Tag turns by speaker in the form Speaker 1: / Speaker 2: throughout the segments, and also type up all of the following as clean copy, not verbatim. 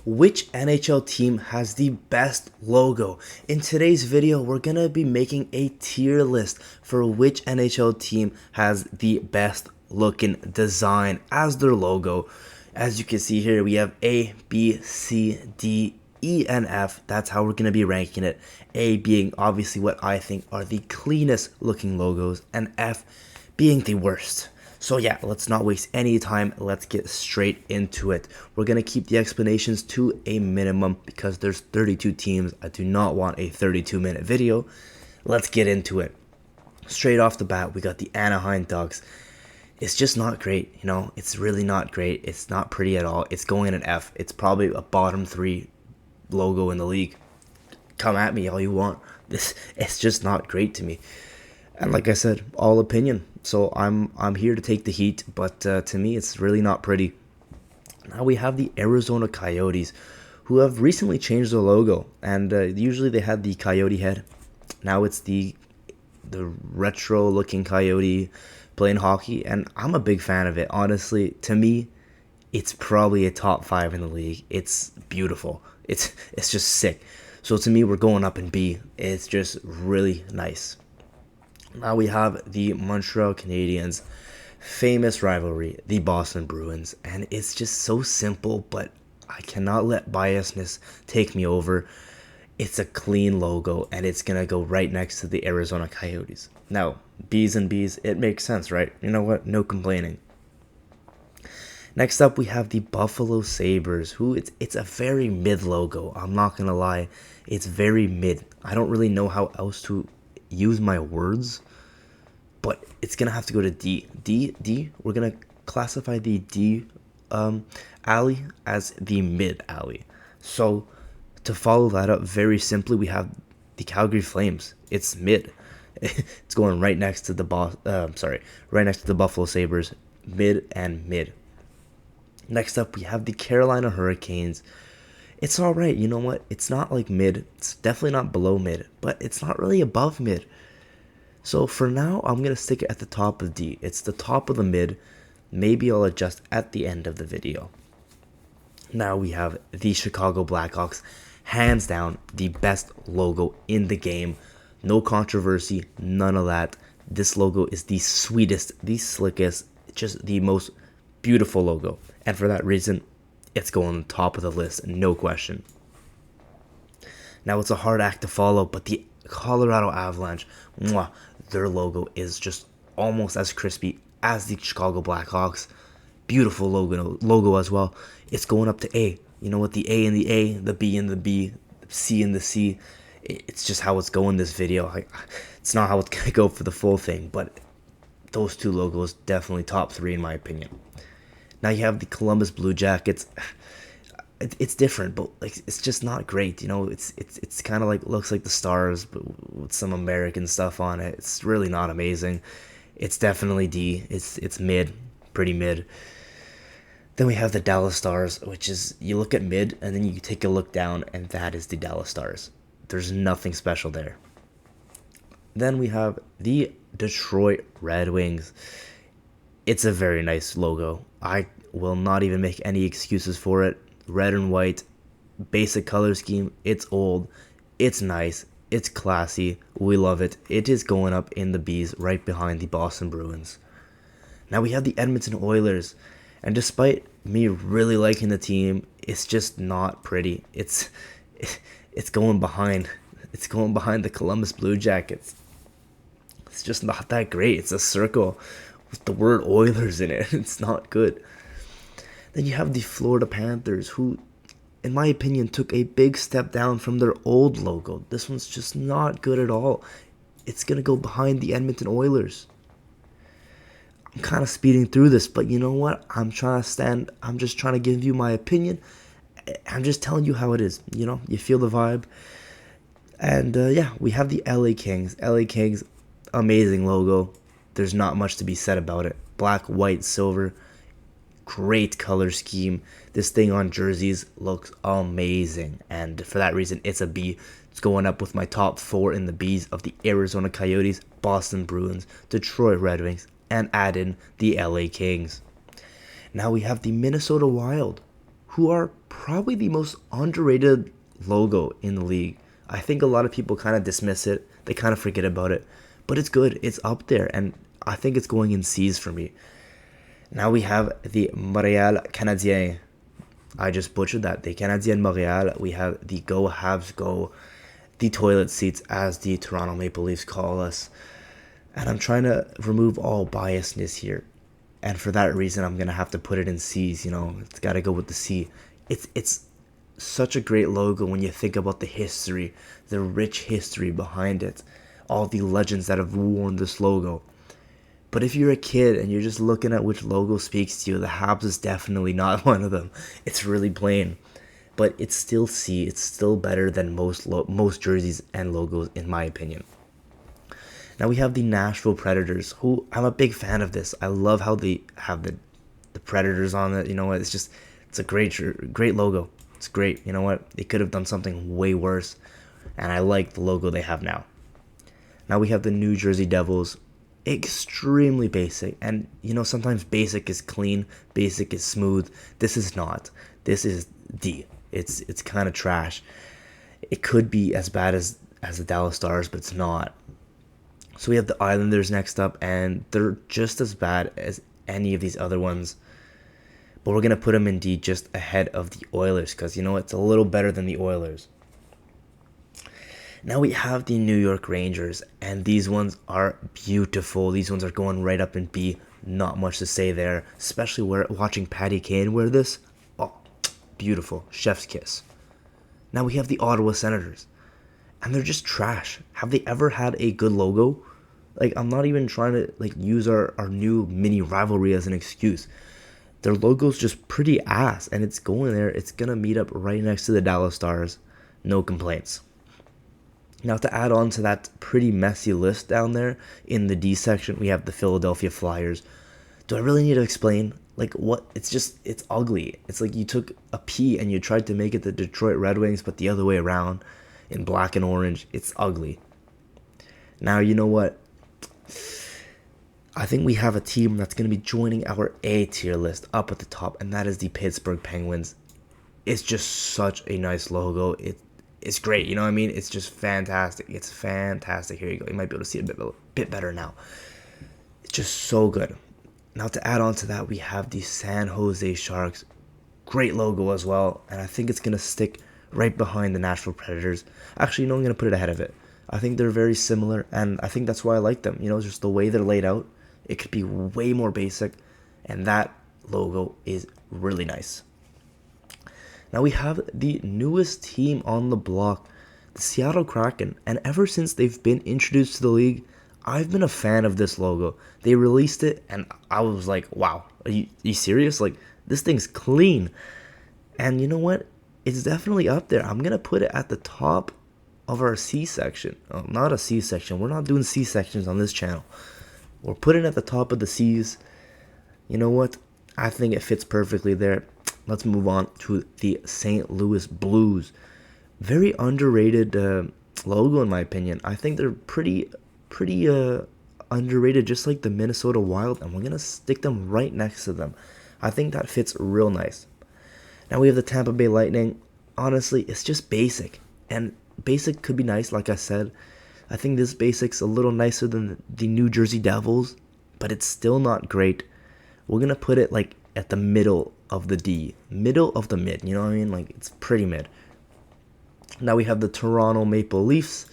Speaker 1: which NHL team has the best logo? In today's video, we're going to be making a tier list for which NHL team has the best looking design as their logo. As you can see here, we have A, B, C, D, E, and F. That's how we're going to be ranking it. A being obviously what I think are the cleanest looking logos, and F being the worst. So yeah, let's not waste any time. Let's get straight into it. We're going to keep the explanations to a minimum because there's 32 teams. I do not want a 32-minute video. Let's get into it. Straight off the bat, we got the Anaheim Ducks. It's just not great, you know. It's really not great. It's not pretty at all. It's going in an F. It's probably a bottom 3 logo in the league. Come at me all you want. It's just not great to me. And like I said, all opinion. So I'm here to take the heat, but to me, it's really not pretty. Now we have the Arizona Coyotes, who have recently changed their logo, and usually they had the coyote head. Now it's the retro-looking coyote playing hockey, and I'm a big fan of it. Honestly, to me, it's probably a top 5 in the league. It's beautiful. It's just sick. So to me, we're going up in B. It's just really nice. Now we have the Montreal Canadiens' famous rivalry, the Boston Bruins, and it's just so simple, but I cannot let biasness take me over. It's a clean logo, and it's going to go right next to the Arizona Coyotes. Now, B's and B's, it makes sense, right? You know what? No complaining. Next up, we have the Buffalo Sabres, who it's a very mid logo. I'm not going to lie. It's very mid. I don't really know how else to use my words, but it's going to have to go to D. D, we're going to classify the D alley as the mid alley. So to follow that up very simply, we have the Calgary Flames. It's mid. It's going right next to the right next to the Buffalo Sabres, mid and mid. Next up, we have the Carolina Hurricanes. It's all right. You know what? It's not like mid. It's definitely not below mid, but it's not really above mid. So for now, I'm going to stick it at the top of D. It's the top of the mid. Maybe I'll adjust at the end of the video. Now we have the Chicago Blackhawks. Hands down, the best logo in the game. No controversy, none of that. This logo is the sweetest, the slickest, just the most beautiful logo. And for that reason, it's going on top of the list, no question. Now it's a hard act to follow, but the Colorado Avalanche, their logo is just almost as crispy as the Chicago Blackhawks. Beautiful logo as well. It's going up to A. You know what? The A and the A, the B and the B, the C and the C. It's just how it's going this video. It's not how it's going to go for the full thing, but those two logos definitely top 3 in my opinion. Now you have the Columbus Blue Jackets. It's different, but like it's just not great. You know, it's kind of like looks like the Stars, but with some American stuff on it. It's really not amazing. It's definitely D. It's mid, pretty mid. Then we have the Dallas Stars, which is you look at mid and then you take a look down, and that is the Dallas Stars. There's nothing special there. Then we have the Detroit Red Wings. It's a very nice logo. I will not even make any excuses for it. Red and white, basic color scheme. It's old. It's nice. It's classy. We love it. It is going up in the B's right behind the Boston Bruins. Now we have the Edmonton Oilers. And despite me really liking the team, it's just not pretty. It's going behind. It's going behind the Columbus Blue Jackets. It's just not that great. It's a circle with the word Oilers in it. It's not good. Then you have the Florida Panthers, who, in my opinion, took a big step down from their old logo. This one's just not good at all. It's going to go behind the Edmonton Oilers. I'm kind of speeding through this, but you know what? I'm just trying to give you my opinion. I'm just telling you how it is. You know, you feel the vibe. And yeah, we have the LA Kings. LA Kings, amazing logo. There's not much to be said about it. Black, white, silver. Great color scheme. This thing on jerseys looks amazing. And for that reason, it's a B. It's going up with my top 4 in the B's of the Arizona Coyotes, Boston Bruins, Detroit Red Wings, and add in the LA Kings. Now we have the Minnesota Wild. who are probably the most underrated logo in the league. I think a lot of people kind of dismiss it. They kind of forget about it. But it's good. It's up there. And I think it's going in C's for me. Now we have the Montréal Canadiens. I just butchered that. The Canadiens Montréal. We have the Go Habs Go. The toilet seats, as the Toronto Maple Leafs call us. And I'm trying to remove all biasness here. And for that reason, I'm going to have to put it in C's. It's got to go with the C. It's such a great logo when you think about the history, the rich history behind it, all the legends that have worn this logo. But if you're a kid and you're just looking at which logo speaks to you, the Habs is definitely not one of them. It's really plain. But it's still C. It's still better than most jerseys and logos, in my opinion. Now we have the Nashville Predators, who I'm a big fan of this. I love how they have the Predators on it. You know what? It's a great logo. It's great. You know what? They could have done something way worse. And I like the logo they have now. Now we have the New Jersey Devils. Extremely basic. And, sometimes basic is clean. Basic is smooth. This is not. This is D. It's kind of trash. It could be as bad as the Dallas Stars, but it's not. So we have the Islanders next up. And they're just as bad as any of these other ones. But we're going to put them in D just ahead of the Oilers because, it's a little better than the Oilers. Now we have the New York Rangers, and these ones are beautiful. These ones are going right up in B. Not much to say there, especially watching Patty Kane wear this. Oh, beautiful. Chef's kiss. Now we have the Ottawa Senators, and they're just trash. Have they ever had a good logo? I'm not even trying to use our new mini rivalry as an excuse. Their logo's just pretty ass, and it's going there. It's going to meet up right next to the Dallas Stars. No complaints. Now, to add on to that pretty messy list down there, in the D section, we have the Philadelphia Flyers. Do I really need to explain? What? It's ugly. It's like you took a P and you tried to make it the Detroit Red Wings, but the other way around, in black and orange. It's ugly. Now, you know what? I think we have a team that's going to be joining our A tier list up at the top, and that is the Pittsburgh Penguins. It's just such a nice logo. It's great, you know what I mean? It's just fantastic. It's fantastic. Here you go. You might be able to see it a bit better now. It's just so good. Now to add on to that, we have the San Jose Sharks. Great logo as well, and I think it's going to stick right behind the Nashville Predators. Actually, I'm going to put it ahead of it. I think they're very similar, and I think that's why I like them. Just the way they're laid out. It could be way more basic, and that logo is really nice. Now we have the newest team on the block, the Seattle Kraken, and ever since they've been introduced to the league, I've been a fan of this logo. They released it, and I was like, wow, are you serious? This thing's clean. And you know what? It's definitely up there. I'm going to put it at the top of our C section. Oh, not a C section. We're not doing C sections on this channel. We're putting it at the top of the C's. You know what? I think it fits perfectly there. Let's move on to the St. Louis Blues. Very underrated logo, in my opinion. I think they're pretty underrated, just like the Minnesota Wild, and we're going to stick them right next to them. I think that fits real nice. Now we have the Tampa Bay Lightning. Honestly, it's just basic, and basic could be nice, like I said. I think this basic's a little nicer than the New Jersey Devils, but it's still not great. We're going to put it at the middle of the D. Middle of the mid, you know what I mean? It's pretty mid. Now we have the Toronto Maple Leafs.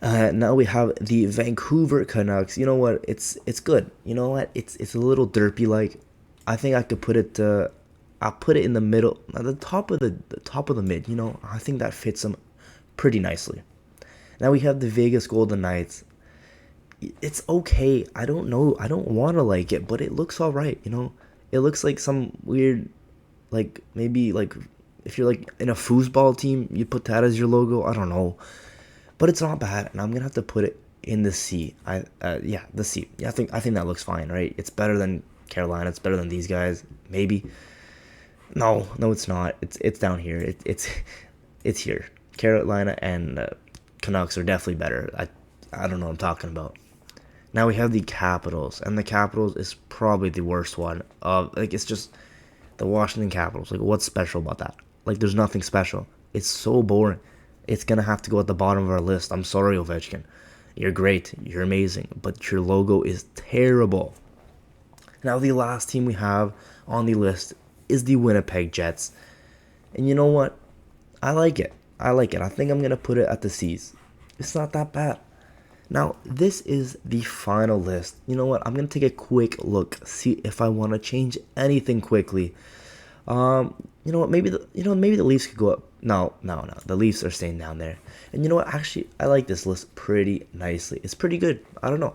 Speaker 1: Now we have the Vancouver Canucks. You know what? It's good. You know what? It's a little derpy. I think I could put it. I'll put it in the middle, at the top of the mid. I think that fits them pretty nicely. Now we have the Vegas Golden Knights. It's okay. I don't know. I don't want to like it, but it looks all right. It looks like some weird, maybe if you're in a foosball team, you put that as your logo. I don't know, but it's not bad, and I'm gonna have to put it in the C. The C. Yeah, I think that looks fine, right? It's better than Carolina. It's better than these guys, maybe. No, it's not. It's down here. It's here. Carolina and Canucks are definitely better. I don't know what I'm talking about. Now we have the Capitals, and the Capitals is probably the worst one. It's just The Washington Capitals. Like, what's special about that? Like, there's nothing special. It's so boring. It's going to have to go at the bottom of our list. I'm sorry, Ovechkin. You're great. You're amazing. But your logo is terrible. Now, the last team we have on the list is the Winnipeg Jets. And you know what? I like it. I like it. I think I'm going to put it at the C's. It's not that bad. Now, this is the final list. You know what? I'm going to take a quick look, see if I want to change anything quickly. You know what? Maybe the Leafs could go up. No. The Leafs are staying down there. And you know what? Actually, I like this list pretty nicely. It's pretty good. I don't know.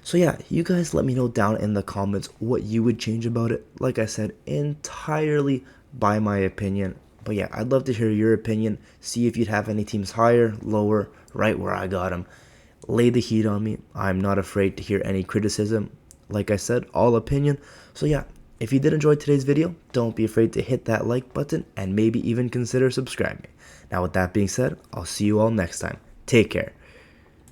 Speaker 1: So yeah, you guys let me know down in the comments what you would change about it. Like I said, entirely by my opinion. But yeah, I'd love to hear your opinion. See if you'd have any teams higher, lower, right where I got them. Lay the heat on me. I'm not afraid to hear any criticism. Like I said, all opinion. So yeah, if you did enjoy today's video, don't be afraid to hit that like button and maybe even consider subscribing. Now with that being said, I'll see you all next time. Take care.